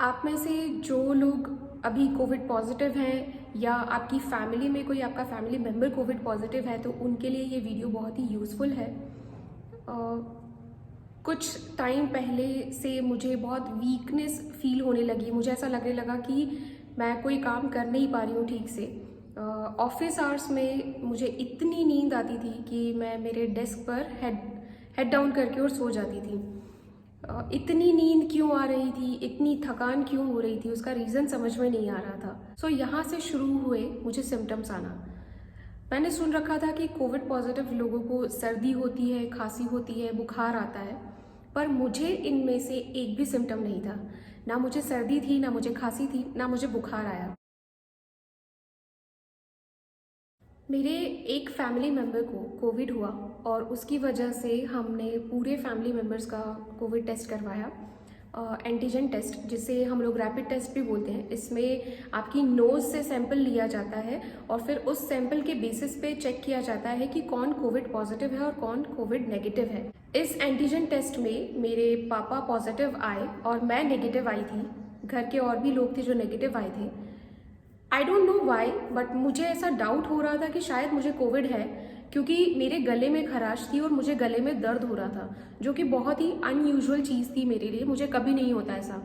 आप में से जो लोग अभी कोविड पॉजिटिव हैं या आपकी फैमिली में कोई आपका फैमिली मेम्बर कोविड पॉजिटिव है तो उनके लिए ये वीडियो बहुत ही यूज़फुल है। कुछ टाइम पहले से मुझे बहुत वीकनेस फील होने लगी। मुझे ऐसा लगने लगा कि मैं कोई काम कर नहीं पा रही हूँ ठीक से। ऑफिस आवर्स में मुझे इतनी नींद आती थी कि मैं मेरे डेस्क पर हेड डाउन करके और सो जाती थी। इतनी नींद क्यों आ रही थी, इतनी थकान क्यों हो रही थी, उसका रीज़न समझ में नहीं आ रहा था। यहाँ से शुरू हुए मुझे सिम्टम्स आना। मैंने सुन रखा था कि कोविड पॉजिटिव लोगों को सर्दी होती है, खांसी होती है, बुखार आता है, पर मुझे इनमें से एक भी सिम्टम नहीं था। ना मुझे सर्दी थी, ना मुझे खांसी थी, ना मुझे बुखार आया। मेरे एक फैमिली मेम्बर को कोविड हुआ और उसकी वजह से हमने पूरे फैमिली मेम्बर्स का कोविड टेस्ट करवाया। एंटीजन टेस्ट, जिसे हम लोग रैपिड टेस्ट भी बोलते हैं। इसमें आपकी नोज़ से सैंपल लिया जाता है और फिर उस सैंपल के बेसिस पे चेक किया जाता है कि कौन कोविड पॉजिटिव है और कौन कोविड नेगेटिव है। इस एंटीजन टेस्ट में मेरे पापा पॉजिटिव आए और मैं नेगेटिव आई थी। घर के और भी लोग थे जो नेगेटिव आए थे। I don't know why, but मुझे ऐसा डाउट हो रहा था कि शायद मुझे कोविड है, क्योंकि मेरे गले में खराश थी और मुझे गले में दर्द हो रहा था, जो कि बहुत ही अनयूजुअल चीज़ थी मेरे लिए। मुझे कभी नहीं होता ऐसा।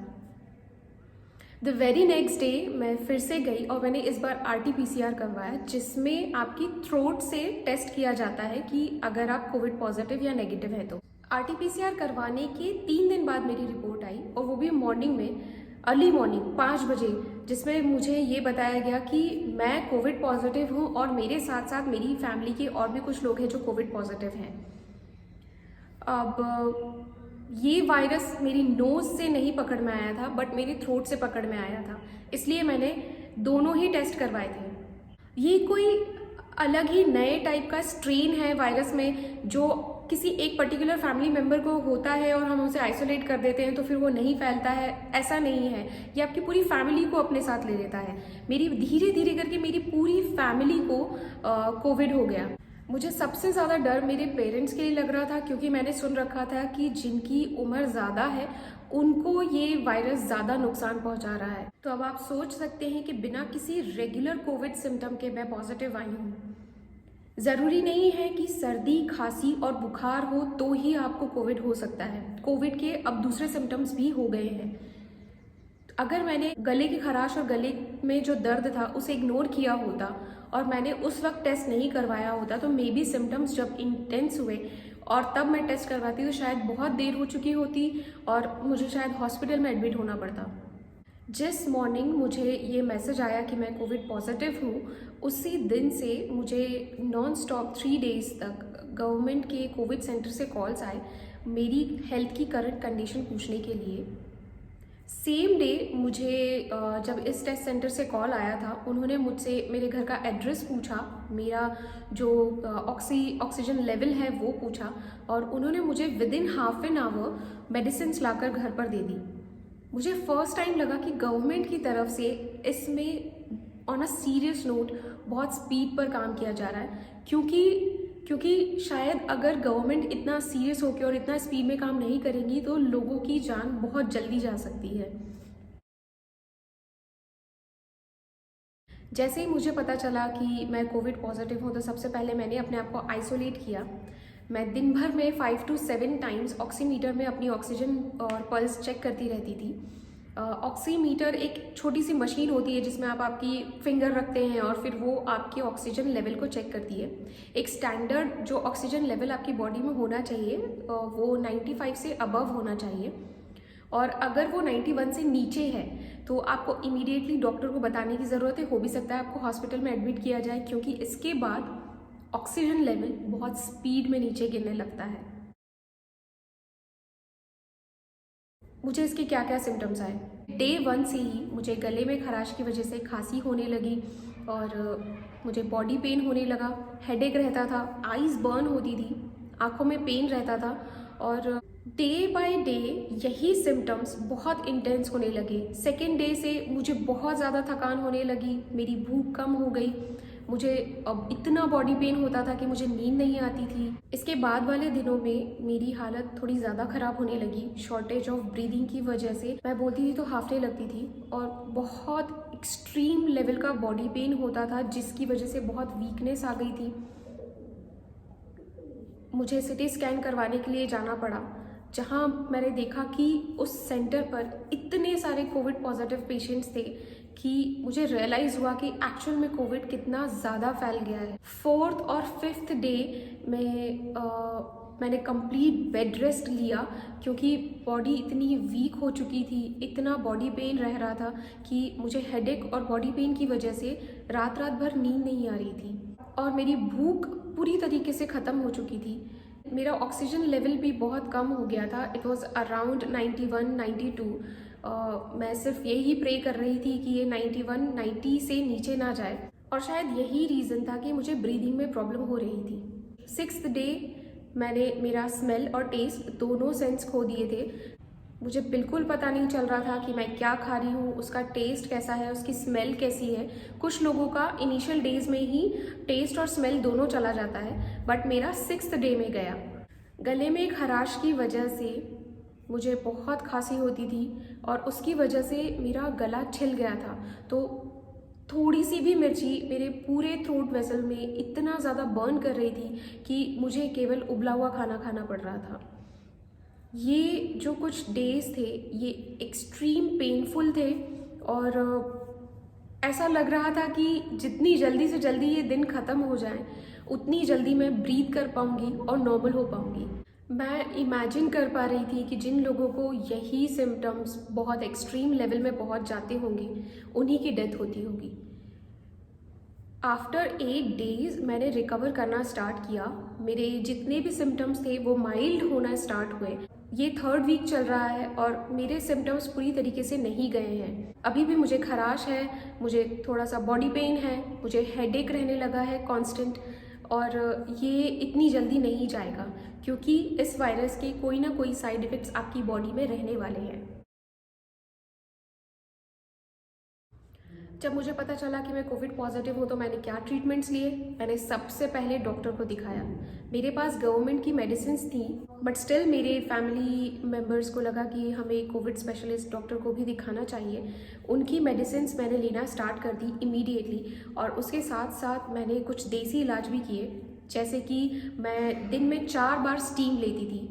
द वेरी नेक्स्ट डे मैं फिर से गई और मैंने इस बार RT-PCR करवाया, जिसमें आपकी थ्रोट से टेस्ट किया जाता है कि अगर आप कोविड पॉजिटिव या नेगेटिव है तो। RT-PCR करवाने के 3 दिन बाद मेरी रिपोर्ट आई और वो भी मॉर्निंग में, अर्ली मॉर्निंग 5 बजे, जिसमें मुझे ये बताया गया कि मैं कोविड पॉजिटिव हूँ और मेरे साथ साथ मेरी फैमिली के और भी कुछ लोग हैं जो कोविड पॉजिटिव हैं। अब ये वायरस मेरी नोज़ से नहीं पकड़ में आया था, बट मेरी थ्रोट से पकड़ में आया था, इसलिए मैंने दोनों ही टेस्ट करवाए थे। ये कोई अलग ही नए टाइप का स्ट्रेन है वायरस में, जो किसी एक पर्टिकुलर फैमिली मेम्बर को होता है और हम उसे आइसोलेट कर देते हैं तो फिर वो नहीं फैलता है। ऐसा नहीं है, ये आपकी पूरी फैमिली को अपने साथ ले लेता है। मेरी धीरे धीरे करके मेरी पूरी फैमिली को कोविड हो गया। मुझे सबसे ज़्यादा डर मेरे पेरेंट्स के लिए लग रहा था, क्योंकि मैंने सुन रखा था कि जिनकी उम्र ज़्यादा है उनको ये वायरस ज़्यादा नुकसान पहुंचा रहा है। तो अब आप सोच सकते हैं कि बिना किसी रेगुलर कोविड सिम्टम के मैं पॉजिटिव आई हूँ। ज़रूरी नहीं है कि सर्दी, खांसी और बुखार हो तो ही आपको कोविड हो सकता है। कोविड के अब दूसरे सिम्टम्स भी हो गए हैं। अगर मैंने गले की खराश और गले में जो दर्द था उसे इग्नोर किया होता और मैंने उस वक्त टेस्ट नहीं करवाया होता तो मे बी सिम्टम्स जब इंटेंस हुए और तब मैं टेस्ट करवाती तो शायद बहुत देर हो चुकी होती और मुझे शायद हॉस्पिटल में एडमिट होना पड़ता। जिस मॉर्निंग मुझे ये मैसेज आया कि मैं कोविड पॉजिटिव हूँ, उसी दिन से मुझे नॉन स्टॉप 3 डेज़ तक गवर्नमेंट के कोविड सेंटर से कॉल्स आए मेरी हेल्थ की करंट कंडीशन पूछने के लिए। सेम डे मुझे जब इस टेस्ट सेंटर से कॉल आया था, उन्होंने मुझसे मेरे घर का एड्रेस पूछा, मेरा जो ऑक्सीजन लेवल है वो पूछा और उन्होंने मुझे within half an hour medicine लाकर घर पर दे दी। मुझे फर्स्ट टाइम लगा कि गवर्नमेंट की तरफ से इसमें ऑन अ सीरियस नोट बहुत स्पीड पर काम किया जा रहा है, क्योंकि शायद अगर गवर्नमेंट इतना सीरियस होकर और इतना स्पीड में काम नहीं करेगी तो लोगों की जान बहुत जल्दी जा सकती है। जैसे ही मुझे पता चला कि मैं कोविड पॉजिटिव हूँ तो सबसे पहले मैंने अपने आप को आइसोलेट किया। मैं दिन भर में 5 to 7 टाइम्स ऑक्सीमीटर में अपनी ऑक्सीजन और पल्स चेक करती रहती थी। ऑक्सीमीटर एक छोटी सी मशीन होती है जिसमें आप आपकी फिंगर रखते हैं और फिर वो आपके ऑक्सीजन लेवल को चेक करती है। एक स्टैंडर्ड जो ऑक्सीजन लेवल आपकी बॉडी में होना चाहिए वो 95 से अबव होना चाहिए, और अगर वो 91 से नीचे है तो आपको इमीडिएटली डॉक्टर को बताने की ज़रूरत है। हो भी सकता है आपको हॉस्पिटल में एडमिट किया जाए, क्योंकि इसके बाद ऑक्सीजन लेवल बहुत स्पीड में नीचे गिरने लगता है। मुझे इसके क्या क्या सिम्टम्स आए। डे 1 से ही मुझे गले में खराश की वजह से खांसी होने लगी और मुझे बॉडी पेन होने लगा, हेडेक रहता था, आईज बर्न होती थी, आंखों में पेन रहता था और डे बाय डे यही सिम्टम्स बहुत इंटेंस होने लगे। सेकेंड डे से मुझे बहुत ज़्यादा थकान होने लगी, मेरी भूख कम हो गई, मुझे अब इतना बॉडी पेन होता था कि मुझे नींद नहीं आती थी। इसके बाद वाले दिनों में मेरी हालत थोड़ी ज़्यादा ख़राब होने लगी शॉर्टेज ऑफ ब्रीदिंग की वजह से। मैं बोलती थी तो हाफने लगती थी और बहुत एक्सट्रीम लेवल का बॉडी पेन होता था, जिसकी वजह से बहुत वीकनेस आ गई थी। मुझे सिटी स्कैन करवाने के लिए जाना पड़ा, जहाँ मैंने देखा कि उस सेंटर पर इतने सारे कोविड पॉजिटिव पेशेंट्स थे कि मुझे रियलाइज़ हुआ कि एक्चुअल में कोविड कितना ज़्यादा फैल गया है। 4th और 5th डे में मैंने कंप्लीट बेड रेस्ट लिया, क्योंकि बॉडी इतनी वीक हो चुकी थी, इतना बॉडी पेन रह रहा था कि मुझे हेडेक और बॉडी पेन की वजह से रात रात भर नींद नहीं आ रही थी और मेरी भूख पूरी तरीके से ख़त्म हो चुकी थी। मेरा ऑक्सीजन लेवल भी बहुत कम हो गया था। It was around 91, 92। मैं सिर्फ यही प्रे कर रही थी कि ये 91, 90 से नीचे ना जाए, और शायद यही रीज़न था कि मुझे ब्रीदिंग में प्रॉब्लम हो रही थी। 6th डे मैंने मेरा स्मेल और टेस्ट दोनों सेंस खो दिए थे। मुझे बिल्कुल पता नहीं चल रहा था कि मैं क्या खा रही हूँ, उसका टेस्ट कैसा है, उसकी स्मेल कैसी है। कुछ लोगों का इनिशियल डेज में ही टेस्ट और स्मेल दोनों चला जाता है, बट मेरा 6th डे में गया। गले में एक खराश की वजह से मुझे बहुत खांसी होती थी और उसकी वजह से मेरा गला छिल गया था। तो थोड़ी सी भी मिर्ची मेरे पूरे थ्रोट वेसल में इतना ज़्यादा बर्न कर रही थी कि मुझे केवल उबला हुआ खाना खाना पड़ रहा था। ये जो कुछ डेज थे ये एक्सट्रीम पेनफुल थे और ऐसा लग रहा था कि जितनी जल्दी से जल्दी ये दिन ख़त्म हो जाए उतनी जल्दी मैं ब्रीथ कर पाऊँगी और नॉर्मल हो पाऊँगी। मैं इमेजिन कर पा रही थी कि जिन लोगों को यही सिम्टम्स बहुत एक्सट्रीम लेवल में पहुंच जाते होंगे उन्हीं की डेथ होती होगी। आफ्टर 8 डेज मैंने रिकवर करना स्टार्ट किया। मेरे जितने भी सिम्टम्स थे वो माइल्ड होना स्टार्ट हुए। ये 3rd वीक चल रहा है और मेरे सिम्टम्स पूरी तरीके से नहीं गए हैं। अभी भी मुझे खराश है, मुझे थोड़ा सा बॉडी पेन है, मुझे हेडेक रहने लगा है कांस्टेंट, और ये इतनी जल्दी नहीं जाएगा क्योंकि इस वायरस के कोई ना कोई साइड इफ़ेक्ट्स आपकी बॉडी में रहने वाले हैं। जब मुझे पता चला कि मैं कोविड पॉजिटिव हूँ तो मैंने क्या ट्रीटमेंट्स लिए। मैंने सबसे पहले डॉक्टर को दिखाया। मेरे पास गवर्नमेंट की मेडिसिन्स थी, बट स्टिल मेरे फैमिली मेम्बर्स को लगा कि हमें कोविड स्पेशलिस्ट डॉक्टर को भी दिखाना चाहिए। उनकी मेडिसिन्स मैंने लेना स्टार्ट कर दी इमीडिएटली, और उसके साथ साथ मैंने कुछ देसी इलाज भी किए, जैसे कि मैं दिन में 4 बार स्टीम लेती थी।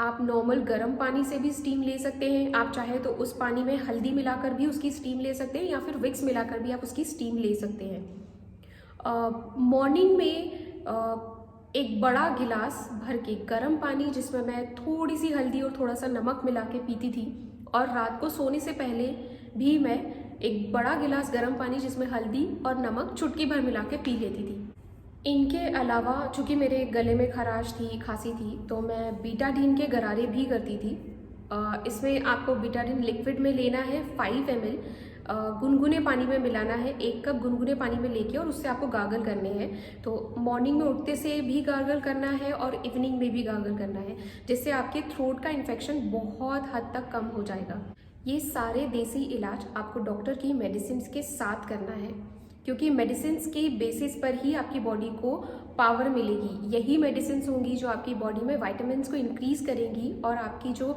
आप नॉर्मल गर्म पानी से भी स्टीम ले सकते हैं, आप चाहे तो उस पानी में हल्दी मिलाकर भी उसकी स्टीम ले सकते हैं, या फिर विक्स मिलाकर भी आप उसकी स्टीम ले सकते हैं। मॉर्निंग में एक बड़ा गिलास भर के गर्म पानी, जिसमें मैं थोड़ी सी हल्दी और थोड़ा सा नमक मिला के पीती थी, और रात को सोने से पहले भी मैं एक बड़ा गिलास गर्म पानी जिसमें हल्दी और नमक चुटकी भर मिला के पी लेती थी। इनके अलावा चूँकि मेरे गले में खराश थी, खांसी थी, तो मैं बीटाडीन के गरारे भी करती थी। इसमें आपको बीटाडीन लिक्विड में लेना है 5 ml, गुनगुने पानी में मिलाना है, 1 कप गुनगुने पानी में लेके, और उससे आपको गार्गल करने हैं। तो मॉर्निंग में उठते से भी गार्गल करना है और इवनिंग में भी गार्गल करना है, जिससे आपके थ्रोट का इन्फेक्शन बहुत हद तक कम हो जाएगा। ये सारे देसी इलाज आपको डॉक्टर की मेडिसिन के साथ करना है, क्योंकि मेडिसिन के बेसिस पर ही आपकी बॉडी को पावर मिलेगी। यही मेडिसिन होंगी जो आपकी बॉडी में विटामिन्स को इंक्रीज करेंगी और आपकी जो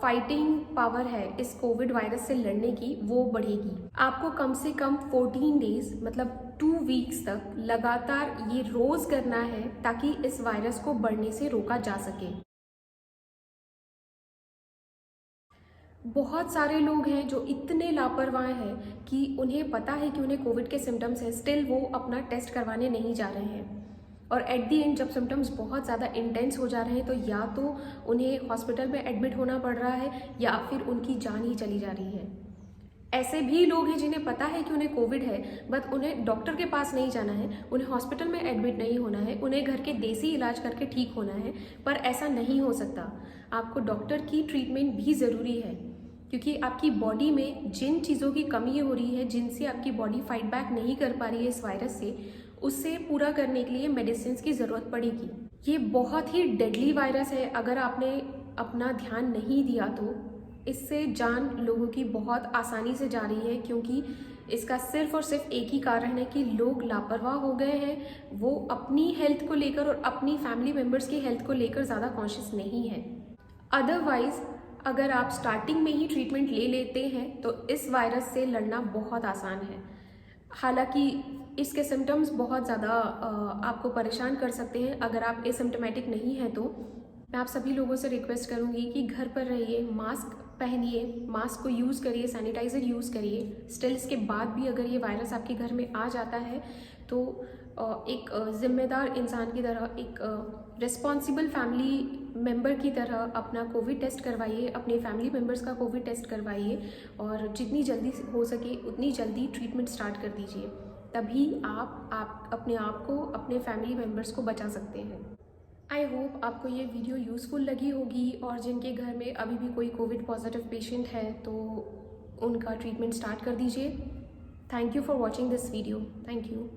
फाइटिंग पावर है इस कोविड वायरस से लड़ने की, वो बढ़ेगी। आपको कम से कम 14 डेज मतलब 2 वीक्स तक लगातार ये रोज़ करना है, ताकि इस वायरस को बढ़ने से रोका जा सके। बहुत सारे लोग हैं जो इतने लापरवाह हैं कि उन्हें पता है कि उन्हें कोविड के सिम्टम्स हैं, स्टिल वो अपना टेस्ट करवाने नहीं जा रहे हैं, और एट दी एंड जब सिम्टम्स बहुत ज़्यादा इंटेंस हो जा रहे हैं तो या तो उन्हें हॉस्पिटल में एडमिट होना पड़ रहा है या फिर उनकी जान ही चली जा रही है। ऐसे भी लोग हैं जिन्हें पता है कि उन्हें कोविड है, बट उन्हें डॉक्टर के पास नहीं जाना है, उन्हें हॉस्पिटल में एडमिट नहीं होना है, उन्हें घर के देसी इलाज करके ठीक होना है। पर ऐसा नहीं हो सकता। आपको डॉक्टर की ट्रीटमेंट भी ज़रूरी है, क्योंकि आपकी बॉडी में जिन चीज़ों की कमी हो रही है, जिनसे आपकी बॉडी फाइट बैक नहीं कर पा रही है इस वायरस से, उससे पूरा करने के लिए मेडिसिन की ज़रूरत पड़ेगी। ये बहुत ही डेडली वायरस है। अगर आपने अपना ध्यान नहीं दिया तो इससे जान लोगों की बहुत आसानी से जा रही है, क्योंकि इसका सिर्फ और सिर्फ एक ही कारण है कि लोग लापरवाह हो गए हैं, वो अपनी हेल्थ को लेकर और अपनी फैमिली मेम्बर्स की हेल्थ को लेकर ज़्यादा कॉन्शियस नहीं है। अदरवाइज़ अगर आप स्टार्टिंग में ही ट्रीटमेंट ले लेते हैं तो इस वायरस से लड़ना बहुत आसान है। हालांकि इसके सिम्टम्स बहुत ज़्यादा आपको परेशान कर सकते हैं। अगर आप एसिम्टोमेटिक नहीं हैं तो मैं आप सभी लोगों से रिक्वेस्ट करूंगी कि घर पर रहिए, मास्क पहनिए, मास्क को यूज़ करिए, सैनिटाइज़र यूज़ करिए। स्टिल इसके बाद भी अगर ये वायरस आपके घर में आ जाता है तो एक ज़िम्मेदार इंसान की तरह, एक रिस्पॉन्सिबल फैमिली मेम्बर की तरह अपना कोविड टेस्ट करवाइए, अपने फैमिली मेम्बर्स का कोविड टेस्ट करवाइए और जितनी जल्दी हो सके उतनी जल्दी ट्रीटमेंट स्टार्ट कर दीजिए। तभी आप अपने आप को, अपने फैमिली मेम्बर्स को बचा सकते हैं। आई होप आपको ये वीडियो यूज़फुल लगी होगी और जिनके घर में अभी भी कोई कोविड पॉजिटिव पेशेंट है तो उनका ट्रीटमेंट स्टार्ट कर दीजिए। Thank you for watching this video. Thank you.